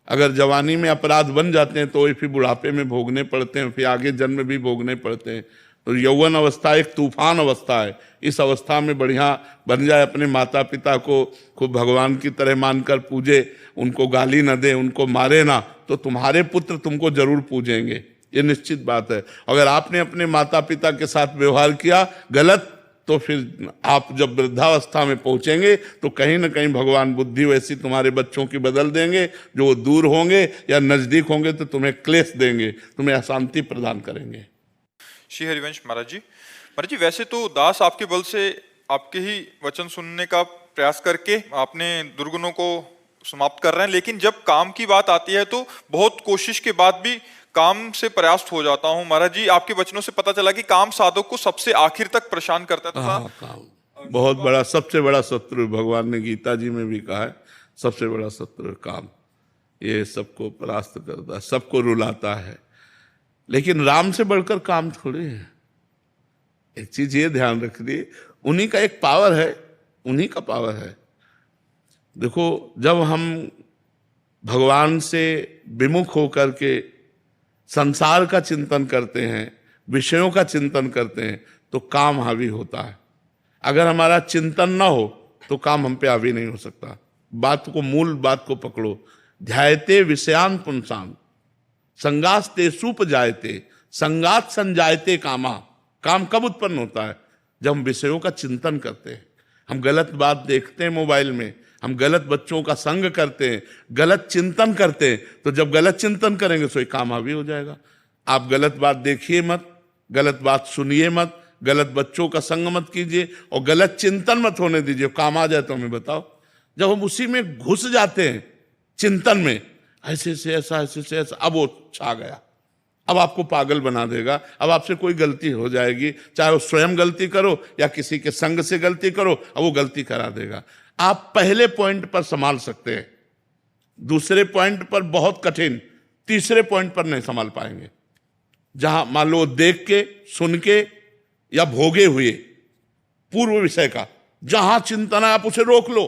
अगर जवानी में अपराध बन जाते हैं तो फिर बुढ़ापे में भोगने पड़ते हैं, फिर आगे जन्म भी भोगने पड़ते हैं। तो यौवन अवस्था एक तूफान अवस्था है। इस अवस्था में बढ़िया बन जाए, अपने माता पिता को खूब भगवान की तरह मानकर पूजे, उनको गाली न दे, उनको मारे ना, तो तुम्हारे पुत्र तुमको जरूर पूजेंगे, ये निश्चित बात है। अगर आपने अपने माता पिता के साथ व्यवहार किया गलत, तो फिर आप जब वृद्धावस्था में पहुंचेंगे तो कहीं ना कहीं भगवान बुद्धि वैसी तुम्हारे बच्चों की बदल देंगे, जो वो दूर होंगे या नजदीक होंगे तो तुम्हें क्लेश देंगे, तुम्हें अशांति प्रदान करेंगे। श्री हरिवंश महाराज जी। महाराज जी, वैसे तो दास आपके बल से आपके ही वचन सुनने का प्रयास करके आपने दुर्गुणों को समाप्त कर रहे हैं, लेकिन जब काम की बात आती है तो बहुत कोशिश के बाद भी काम से प्रयास्त हो जाता हूँ। महाराज जी, आपके वचनों से पता चला कि काम साधक को सबसे आखिर तक परेशान करता था। काम बहुत बड़ा, सबसे बड़ा शत्रु, भगवान ने गीता जी में भी कहा है, सबसे बड़ा शत्रु काम। ये सबको परास्त करता है, सबको रुलाता है, लेकिन राम से बढ़कर काम थोड़ी है। एक चीज ये ध्यान रखिए, उन्हीं का एक पावर है, उन्हीं का पावर है। देखो, जब हम भगवान से विमुख होकर के संसार का चिंतन करते हैं, विषयों का चिंतन करते हैं, तो काम हावी होता है। अगर हमारा चिंतन ना हो तो काम हम पे हावी नहीं हो सकता। बात को, मूल बात को पकड़ो। ध्यायते विषयान पुंसान संगास्ते सुप जायते संगात संजायते कामा। काम कब उत्पन्न होता है? जब हम विषयों का चिंतन करते हैं। हम गलत बात देखते हैं मोबाइल में, हम गलत बच्चों का संग करते हैं, गलत चिंतन करते हैं, तो जब गलत चिंतन करेंगे तो ये काम हावी हो जाएगा। आप गलत बात देखिए मत, गलत बात सुनिए मत, गलत बच्चों का संग मत कीजिए और गलत चिंतन मत होने दीजिए। काम आ जाए तो हमें बताओ। जब हम उसी में घुस जाते हैं चिंतन में, ऐसे से ऐसा, ऐसे से ऐसा, अब वो छा गया, अब आपको पागल बना देगा। अब आपसे कोई गलती हो जाएगी, चाहे वो स्वयं गलती करो या किसी के संग से गलती करो, अब वो गलती करा देगा। आप पहले पॉइंट पर संभाल सकते हैं, दूसरे पॉइंट पर बहुत कठिन, तीसरे पॉइंट पर नहीं संभाल पाएंगे। जहां मान लो देख के, सुन के या भोगे हुए पूर्व विषय का जहां चिंतन है, आप उसे रोक लो।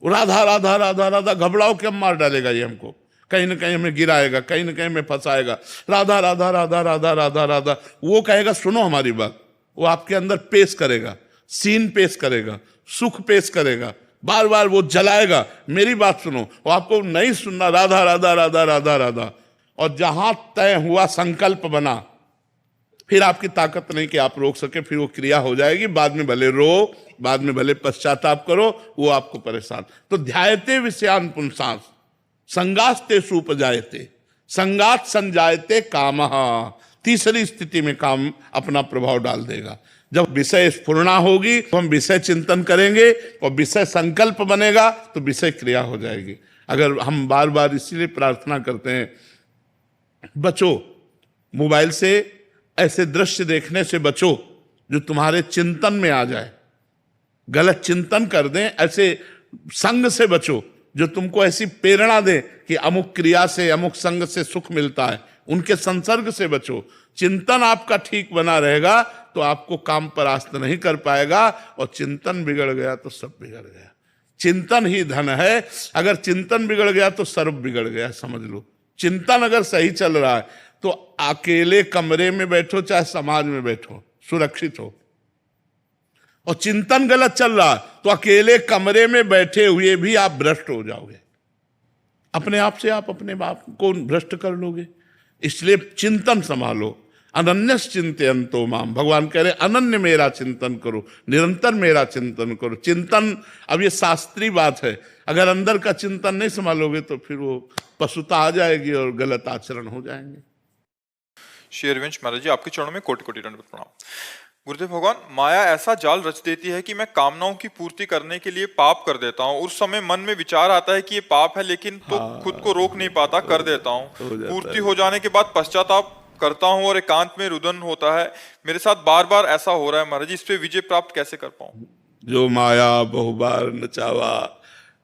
राधा राधा राधा राधा घबराओ कि हम मार डालेगा ये हमको, कहीं ना कहीं हमें गिराएगा, कहीं ना कहीं हमें फंसाएगा। राधा राधा राधा राधा राधा राधा, वो कहेगा सुनो हमारी बात, वो आपके अंदर पेश करेगा, सीन पेश करेगा, सुख पेश करेगा, बार बार वो जलाएगा, मेरी बात सुनो। वो आपको नहीं सुनना, राधा राधा राधा राधा राधा। और जहां तय हुआ, संकल्प बना, फिर आपकी ताकत नहीं कि आप रोक सके, फिर वो क्रिया हो जाएगी। बाद में भले रो, बाद में भले पश्चाताप करो, वो आपको परेशान। तो ध्यायते विषयान पुंसांस संगास्ते सुपजायते संगात संजायते कामः। तीसरी स्थिति में काम अपना प्रभाव डाल देगा। जब विषय स्फुरणा होगी तो हम विषय चिंतन करेंगे, और विषय संकल्प बनेगा तो विषय क्रिया हो जाएगी। अगर हम बार बार इसीलिए प्रार्थना करते हैं, बचो मोबाइल से, ऐसे दृश्य देखने से बचो जो तुम्हारे चिंतन में आ जाए, गलत चिंतन कर दें। ऐसे संग से बचो जो तुमको ऐसी प्रेरणा दे कि अमुक क्रिया से, अमुक संग से सुख मिलता है, उनके संसर्ग से बचो। चिंतन आपका ठीक बना रहेगा तो आपको काम परास्त नहीं कर पाएगा, और चिंतन बिगड़ गया तो सब बिगड़ गया। चिंतन ही धन है, अगर चिंतन बिगड़ गया तो सर्व बिगड़ गया, समझ लो। चिंतन अगर सही चल रहा है तो अकेले कमरे में बैठो चाहे समाज में बैठो, सुरक्षित हो। और चिंतन गलत चल रहा है तो अकेले कमरे में बैठे हुए भी आप भ्रष्ट हो जाओगे, अपने आप से आप अपने बाप को भ्रष्ट कर लोगे। इसलिए चिंतन संभालो। अनन्यस चिंतयन्तो माम, भगवान कह रहे अनन्य मेरा चिंतन करो, निरंतर मेरा चिंतन करो। चिंतन, अब ये शास्त्रीय बात है, अगर अंदर का चिंतन नहीं संभालोगे तो फिर वो पशुता आ जाएगी और गलत आचरण हो जाएंगे। श्री हरिवंश महाराज जी, आपके चरणों में कोटि कोटि दंडवत प्रणाम। गुरुदेव भगवान, माया ऐसा जाल रच देती है कि मैं कामनाओं की पूर्ति करने के लिए पाप कर देता हूँ। उस समय मन में विचार आता है कि ये पाप है, लेकिन तो खुद को रोक नहीं पाता, कर देता हूँ। पूर्ति हो जाने के बाद पश्चाताप करता हूँ और एकांत में रुदन होता है। मेरे साथ बार बार ऐसा हो रहा है महाराज जी, इस पे विजय प्राप्त कैसे कर पाऊं? जो माया बहुबार नचावा,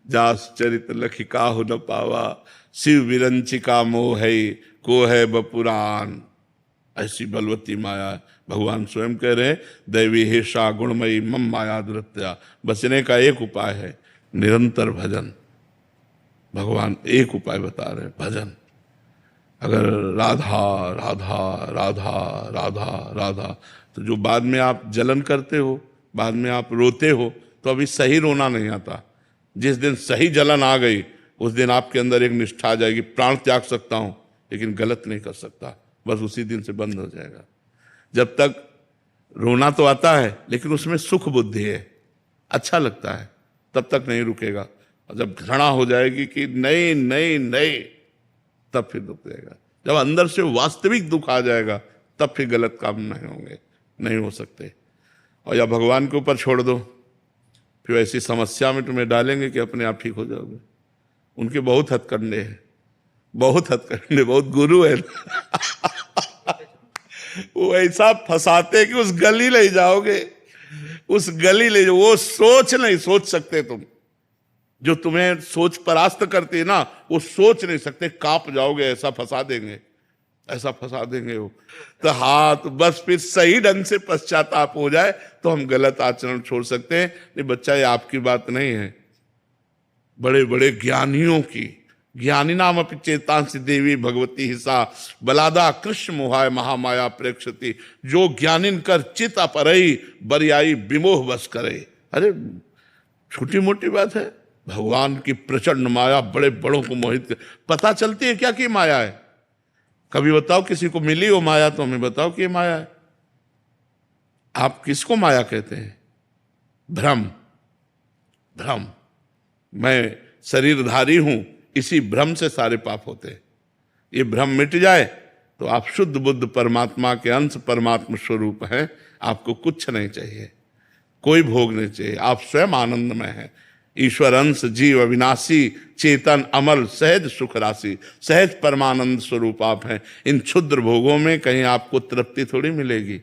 जास चरित लखिका हो न पावा, शिव विरंचिका मोह है को है बपुरान। ऐसी बलवती माया है। भगवान स्वयं कह रहे हैं, दैवी हेषा गुणमयी मम माया दुरत्या। बचने का एक उपाय है, निरंतर भजन। भगवान एक उपाय बता रहे हैं, भजन। अगर राधा राधा राधा राधा राधा, तो जो बाद में आप जलन करते हो, बाद में आप रोते हो, तो अभी सही रोना नहीं आता। जिस दिन सही जलन आ गई, उस दिन आपके अंदर एक निष्ठा आ जाएगी, प्राण त्याग सकता हूं लेकिन गलत नहीं कर सकता, बस उसी दिन से बंद हो जाएगा। जब तक रोना तो आता है लेकिन उसमें सुख बुद्धि है, अच्छा लगता है, तब तक नहीं रुकेगा। और जब घृणा हो जाएगी कि नहीं नहीं नहीं, तब फिर दुख देगा। जब अंदर से वास्तविक दुख आ जाएगा, तब फिर गलत काम नहीं होंगे, नहीं हो सकते। और या भगवान के ऊपर छोड़ दो, फिर ऐसी समस्या में तुम्हें डालेंगे कि अपने आप ठीक हो जाओगे। उनके बहुत हथकंडे हैं, बहुत हथकंडे, बहुत गुरु है। वो ऐसा फंसाते कि उस गली ले जाओगे, उस गली ले जाओ। वो सोच नहीं सोच सकते तुम, जो तुम्हें सोच परास्त करती है ना, वो सोच नहीं सकते, कांप जाओगे, ऐसा फंसा देंगे, ऐसा फंसा देंगे वो। तो हाँ, तो बस फिर सही ढंग से पश्चाताप हो जाए तो हम गलत आचरण छोड़ सकते हैं। नहीं बच्चा, ये आपकी बात नहीं है, बड़े बड़े ज्ञानियों की। ज्ञानी नाम अपि चेतांसी देवी भगवती हिसा बलादा कृष्ण मोहाय महामाया प्रेक्षति। जो ज्ञानिन कर चित अपरई बरियाई विमोह बस करे। अरे छोटी मोटी बात है, भगवान की प्रचंड माया बड़े बड़ों को मोहित कर। पता चलती है क्या कि माया है? कभी बताओ किसी को मिली हो माया, तो हमें बताओ कि ये माया है। आप किसको माया कहते हैं? भ्रम। भ्रम, मैं शरीरधारी हूं, इसी भ्रम से सारे पाप होते हैं। ये भ्रम मिट जाए तो आप शुद्ध बुद्ध परमात्मा के अंश परमात्मा स्वरूप हैं। आपको कुछ नहीं चाहिए, कोई भोग नहीं चाहिए, आप स्वयं आनंदमय हैं। ईश्वर अंश जीव अविनाशी चेतन अमल सहज सुख राशि, सहज परमानंद स्वरूप आप हैं। इन क्षुद्र भोगों में कहीं आपको तृप्ति थोड़ी मिलेगी,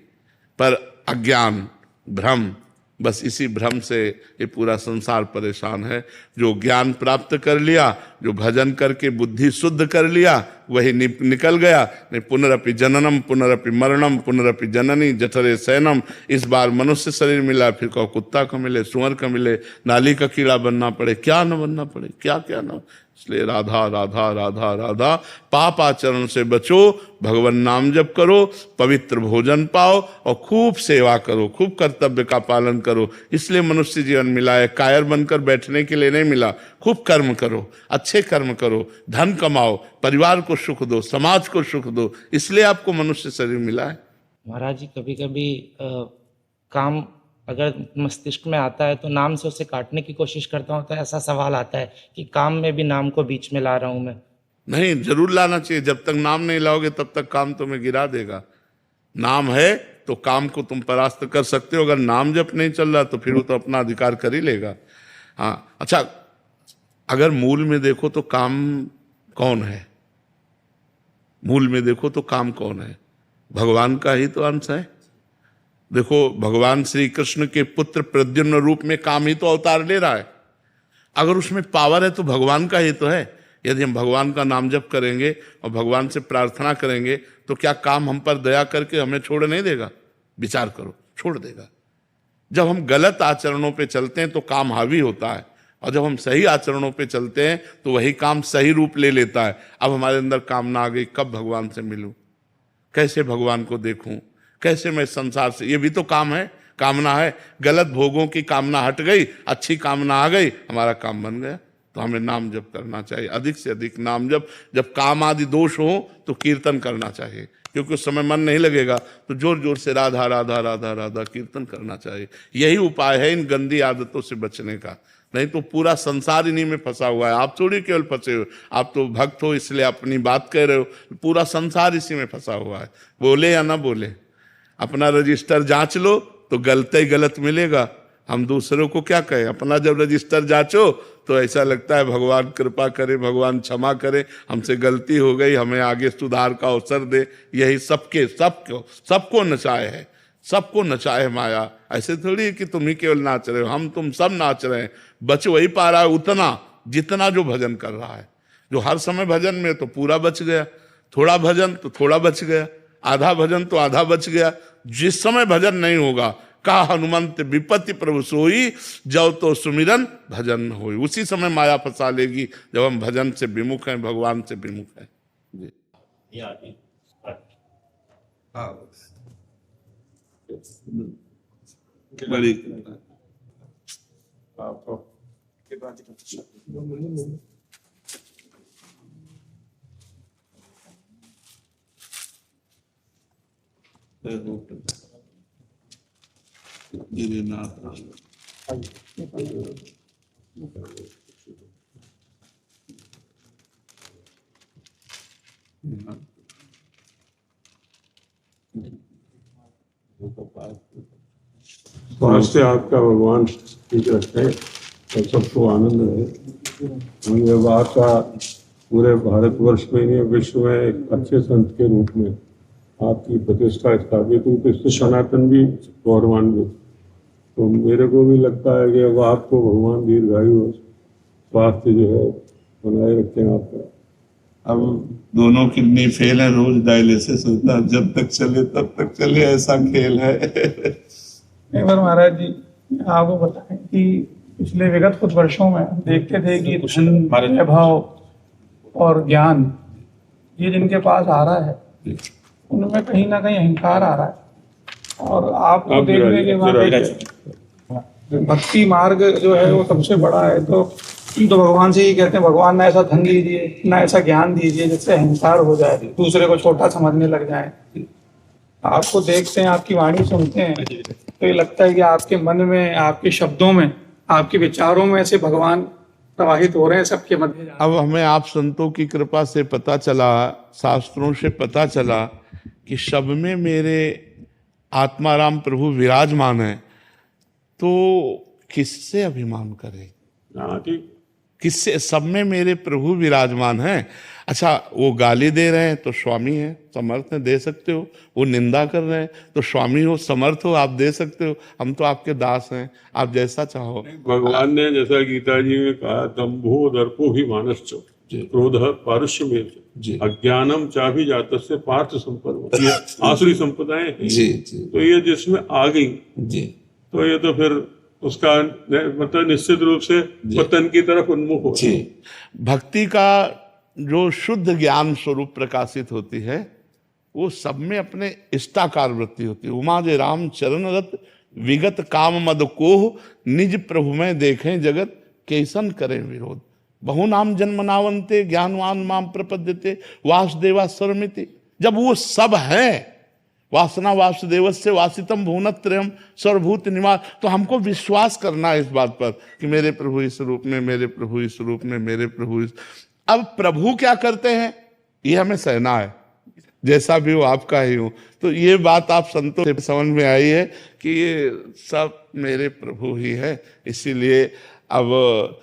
पर अज्ञान भ्रम, बस इसी भ्रम से ये पूरा संसार परेशान है। जो ज्ञान प्राप्त कर लिया, जो भजन करके बुद्धि शुद्ध कर लिया, वही निकल गया। नहीं पुनरपि जननम पुनरपि मरणम पुनरपि जननी जठरे सैनम। इस बार मनुष्य शरीर मिला, फिर कहो कुत्ता को मिले, सुअर को मिले, नाली का कीड़ा बनना पड़े, क्या न बनना पड़े, क्या क्या न। इसलिए राधा राधा राधा राधा, पाप आचरण से बचो, भगवान नाम जप करो, पवित्र भोजन पाओ और खूब सेवा करो, खूब कर्तव्य का पालन करो। इसलिए मनुष्य जीवन मिला है, कायर बनकर बैठने के लिए नहीं मिला। खूब कर्म करो, अच्छे कर्म करो, धन कमाओ, परिवार को सुख दो, समाज को सुख दो, इसलिए आपको मनुष्य शरीर मिला है। महाराज जी कभी कभी काम अगर मस्तिष्क में आता है तो नाम से उसे काटने की कोशिश करता हूँ, तो ऐसा सवाल आता है कि काम में भी नाम को बीच में ला रहा हूँ मैं। नहीं, जरूर लाना चाहिए। जब तक नाम नहीं लाओगे तब तक काम तुम्हें गिरा देगा। नाम है तो काम को तुम परास्त कर सकते हो। अगर नाम जब नहीं चल रहा तो फिर वो तो अपना अधिकार कर ही लेगा। हाँ, अच्छा, अगर मूल में देखो तो काम कौन है? मूल में देखो तो काम कौन है? भगवान का ही तो अंश है। देखो, भगवान श्री कृष्ण के पुत्र प्रद्युम्न रूप में काम ही तो अवतार ले रहा है। अगर उसमें पावर है तो भगवान का ही तो है। यदि हम भगवान का नाम जप करेंगे और भगवान से प्रार्थना करेंगे तो क्या काम हम पर दया करके हमें छोड़ नहीं देगा? विचार करो, छोड़ देगा। जब हम गलत आचरणों पे चलते हैं तो काम हावी होता है, और जब हम सही आचरणों पे चलते हैं तो वही काम सही रूप ले लेता है। अब हमारे अंदर कामना आ गई, कब भगवान से मिलूं, कैसे भगवान को देखूं, कैसे मैं संसार से, ये भी तो काम है, कामना है। गलत भोगों की कामना हट गई, अच्छी कामना आ गई, हमारा काम बन गया। तो हमें नाम जप करना चाहिए, अधिक से अधिक नाम जप। जब काम आदि दोष हो तो कीर्तन करना चाहिए, क्योंकि उस समय मन नहीं लगेगा तो जोर जोर से राधा राधा राधा राधा कीर्तन करना चाहिए। यही उपाय है इन गंदी आदतों से बचने का। नहीं तो पूरा संसार इन्हीं में फंसा हुआ है। आप थोड़ी केवल फंसे हो, आप तो भक्त हो इसलिए अपनी बात कह रहे हो, पूरा संसार इसी में फंसा हुआ है। बोले या ना बोले, अपना रजिस्टर जांच लो तो गलत ही गलत मिलेगा। हम दूसरों को क्या कहें? अपना जब रजिस्टर जांचो तो ऐसा लगता है भगवान कृपा करे, भगवान क्षमा करे, हमसे गलती हो गई, हमें आगे सुधार का अवसर दे। यही सबको नचाए है, सबको नचाए माया। ऐसे थोड़ी है कि तुम ही केवल नाच रहे हो, हम तुम सब नाच रहे हैं। बच वही पा रहा है उतना जितना जो भजन कर रहा है। जो हर समय भजन में तो पूरा बच गया, थोड़ा भजन तो थोड़ा बच गया, आधा भजन तो आधा बच गया। जिस समय भजन नहीं होगा, का हनुमंत विपत्ति प्रभु सोई, जब तो सुमिरन भजन होई। उसी समय माया फंसा लेगी जब हम भजन से विमुख हैं, भगवान से विमुख हैं। बड़ी स्वास्थ्य आपका भगवान ठीक रखे और सबको आनंद रहे। हम ये बात का पूरे भारतवर्ष में नहीं, विश्व में एक अच्छे संत के रूप में आपकी प्रतिष्ठा स्थापित हुई, तो इससे सनातन भी गौरवान्वित। तो मेरे को भी लगता है कि अब आपको भगवान दीर्घायु और स्वास्थ्य जो है बनाए रखें आपका। अब दोनों किडनी फेल है, रोज डायलिसिस होता है, जब तक चले तब तक चले, ऐसा खेल है। एक बार महाराज जी आपको बताएं कि पिछले विगत कुछ वर्षों में देखते थे कि धन, वैभव और ज्ञान ये जिनके पास आ रहा है उनमें कहीं ना कहीं अहंकार आ रहा है। और आपको देखने के बाद भक्ति मार्ग जो है वो सबसे बड़ा है। तो भगवान से ही कहते हैं भगवान ना ऐसा धन दीजिए, ना ऐसा ज्ञान दीजिए जिससे अहंकार हो जाए, दूसरे को छोटा समझने लग जाए। आपको देखते हैं, आपकी वाणी सुनते हैं तो ये लगता है कि आपके मन में, आपके शब्दों में, आपके विचारों में ऐसे भगवान प्रवाहित हो रहे हैं सबके मध्य। अब हमें आप संतों की कृपा से पता चला, शास्त्रों से पता चला कि सब में मेरे आत्माराम प्रभु विराजमान है, तो किससे अभिमान करें? हाँ ठीक। किससे? सब में मेरे प्रभु विराजमान हैं। अच्छा, वो गाली दे रहे हैं तो स्वामी है, समर्थ है, दे सकते हो। वो निंदा कर रहे हैं तो स्वामी हो, समर्थ हो, आप दे सकते हो। हम तो आपके दास हैं, आप जैसा चाहो। भगवान ने जैसा गीता जी में कहा, दंभो दर्पो ही मानश्च क्रोध पारुष्य में अज्ञानम चाभी जातस्य पार्थ संपद, ये आसुरी संपदाएं हैं। तो ये जिसमें आ गई तो ये तो फिर उसका मतलब निश्चित रूप से पतन की तरफ उन्मुख हो। भक्ति का जो शुद्ध ज्ञान स्वरूप प्रकाशित होती है वो सब में अपने इष्टाकार वृत्ति होती है। उमा जे राम चरण रत विगत काम मद कोह निज प्रभु में देखें जगत कैसन करें विरोध। बहु नाम जन्म नावंते ज्ञानवान माम प्रपद्यते वासुदेवा सर्वमिति। जब वो सब है, वासना वासुदेवस्य वासितम भुवनत्रयम सर्वभूत निवास, तो हमको विश्वास करना है इस बात पर कि मेरे प्रभु इस रूप में, मेरे प्रभु इस रूप में, मेरे प्रभु इस। अब प्रभु क्या करते हैं ये हमें सहना है, जैसा भी हो आपका ही हो। तो ये बात आप संतों से समझ में आई है कि ये सब मेरे प्रभु ही है। इसीलिए अब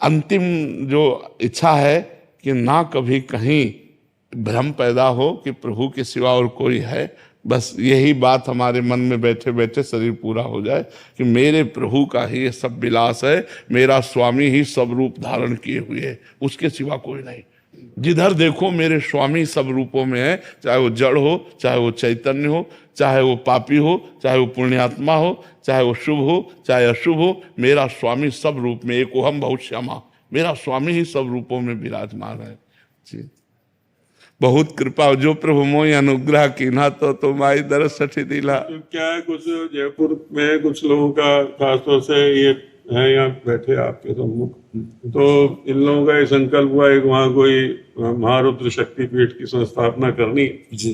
अंतिम जो इच्छा है कि ना कभी कहीं भ्रम पैदा हो कि प्रभु के सिवा और कोई है। बस यही बात हमारे मन में बैठे बैठे शरीर पूरा हो जाए कि मेरे प्रभु का ही ये सब विलास है, मेरा स्वामी ही सब रूप धारण किए हुए है, उसके सिवा कोई नहीं। जिधर देखो मेरे स्वामी सब रूपों में है, चाहे वो जड़ हो, चाहे वो चैतन्य हो, चाहे वो पापी हो, चाहे वो पुण्यात्मा हो, चाहे वो शुभ हो, चाहे अशुभ हो, मेरा स्वामी सब रूप में। एको हम बहुत श्यामा, मेरा स्वामी ही सब रूपों में विराजमान है जी। बहुत कृपा जो प्रभु मोहि अनुग्रह कीन्हा तो माई दरस सठी दिला। तो क्या है, कुछ जयपुर में कुछ लोगों का खासतौर से ये है, यहाँ बैठे आपके सम्मुख, तो इन लोगों का ये संकल्प हुआ है कि वहाँ कोई महारुद्र शक्तिपीठ की संस्थापना करनी जी।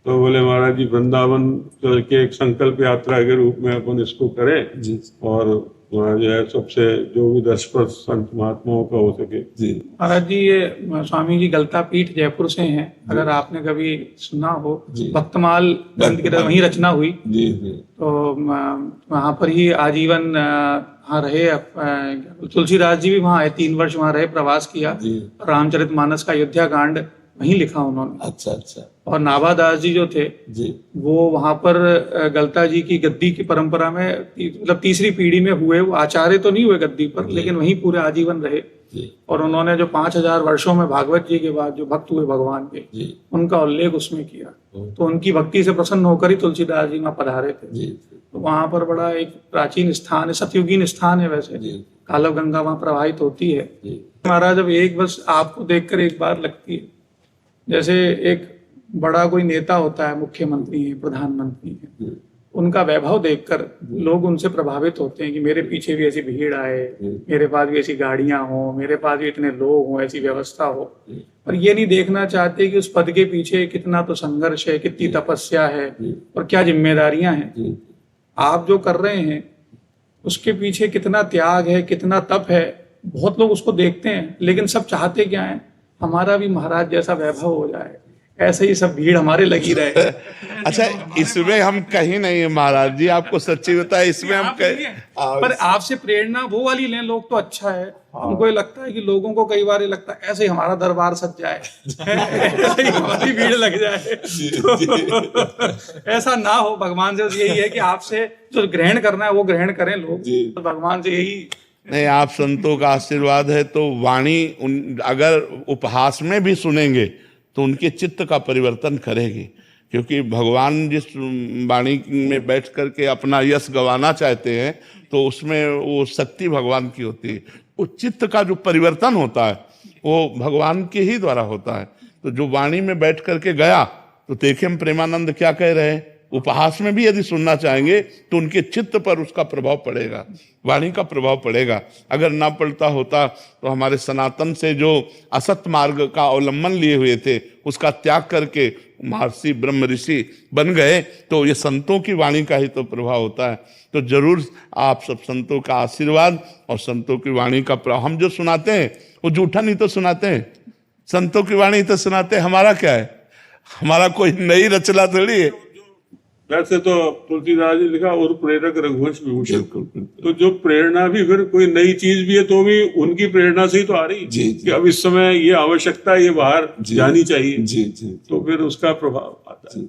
तो बोले महाराज जी वृंदावन के एक संकल्प यात्रा के रूप में अपन इसको करें जी, और वहाँ जो है सबसे जो भी 10% संत महात्माओं का हो सके जी। महाराज जी ये स्वामी जी गलता पीठ जयपुर से हैं, अगर आपने कभी सुना हो, भक्तमाल ग्रंथ की वहीं रचना हुई जी। तो वहाँ पर ही आजीवन वहाँ रहे। तुलसीदास जी भी वहाँ आए, 3 वर्ष वहाँ रहे, प्रवास किया। रामचरितमानस का अयोध्या कांड वहीं लिखा उन्होंने। अच्छा। और नाभादास जी जो थे जी, वो वहां पर गलता जी की गद्दी की परंपरा में मतलब 3री पीढ़ी में हुए। वो आचार्य तो नहीं हुए गद्दी पर, लेकिन वहीं पूरे आजीवन रहे जी। और उन्होंने जो 5000 वर्षों में भागवत जी के बाद जो भक्त हुए भगवान के जी, उनका उल्लेख उसमें किया। तो उनकी भक्ति से प्रसन्न होकर ही तुलसीदास जी वहाँ पधारे थे जी। तो वहां पर बड़ा एक प्राचीन स्थान है, सतयुगीन स्थान है वैसे, कालव गंगा वहां प्रवाहित होती है। महाराज अब एक बस आपको देखकर एक बार लगती है, जैसे एक बड़ा कोई नेता होता है, मुख्यमंत्री है, प्रधानमंत्री है, उनका वैभव देखकर लोग उनसे प्रभावित होते हैं कि मेरे पीछे भी ऐसी भीड़ आए, मेरे पास भी ऐसी गाड़ियां हो, मेरे पास भी इतने लोग हों, ऐसी व्यवस्था हो। पर ये नहीं देखना चाहते कि उस पद के पीछे कितना तो संघर्ष है, कितनी तपस्या है और क्या जिम्मेदारियां हैं। आप जो कर रहे हैं उसके पीछे कितना त्याग है, कितना तप है, बहुत लोग उसको देखते हैं, लेकिन सब चाहते क्या है, हमारा भी महाराज जैसा वैभव हो जाए, ऐसे ही सब भीड़ हमारे लगी रहे। अच्छा, इसमें हम कहीं नहीं है महाराज जी, आपको सच्ची बताए, इसमें हम कहीं, पर आपसे प्रेरणा वो वाली लें लोग तो अच्छा है। हमको ये लगता है कि लोगों को कई बार ये लगता है ऐसे ही हमारा दरबार सज जाए, ऐसे ही हमारी भीड़ लग जाए। तो ऐसा ना हो, भगवान से यही है कि आपसे जो ग्रहण करना है वो ग्रहण करें लोग, तो भगवान से यही नहीं। आप संतों का आशीर्वाद है तो वाणी अगर उपहास में भी सुनेंगे तो उनके चित्त का परिवर्तन करेगी, क्योंकि भगवान जिस वाणी में बैठ करके अपना यश गंवाना चाहते हैं तो उसमें वो शक्ति भगवान की होती है। वो चित्त का जो परिवर्तन होता है वो भगवान के ही द्वारा होता है। तो जो वाणी में बैठ करके गया, तो देखें हम प्रेमानंद क्या कह रहे हैं, उपहास में भी यदि सुनना चाहेंगे तो उनके चित्त पर उसका प्रभाव पड़ेगा, वाणी का प्रभाव पड़ेगा। अगर ना पड़ता होता तो हमारे सनातन से जो असत मार्ग का अवलंबन लिए हुए थे उसका त्याग करके महर्षि ब्रह्म ऋषि बन गए, तो ये संतों की वाणी का ही तो प्रभाव होता है। तो जरूर आप सब संतों का आशीर्वाद और संतों की वाणी का प्रभाव, हम जो सुनाते हैं वो झूठा नहीं तो सुनाते हैं, संतों की वाणी तो सुनाते हैं। हमारा क्या है, हमारा कोई नई रचना थोड़ी है। वैसे तो तुलसीदास जी लिखा और प्रेरक रघुवंश विभूषण, बिल्कुल बिल्कुल तो जो प्रेरणा भी फिर कोई नई चीज भी है तो भी उनकी प्रेरणा से ही तो आ रही जी, जी। कि अब इस समय ये आवश्यकता ये बाहर जी। जानी चाहिए, जी जी तो फिर उसका प्रभाव आता है।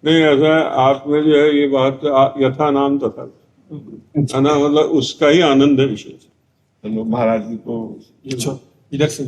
नहीं ऐसा है, आपने जो है ये बात यथा नाम तथा है ना, मतलब उसका ही आनंद है विशेष। चलो महाराज जी को इधर से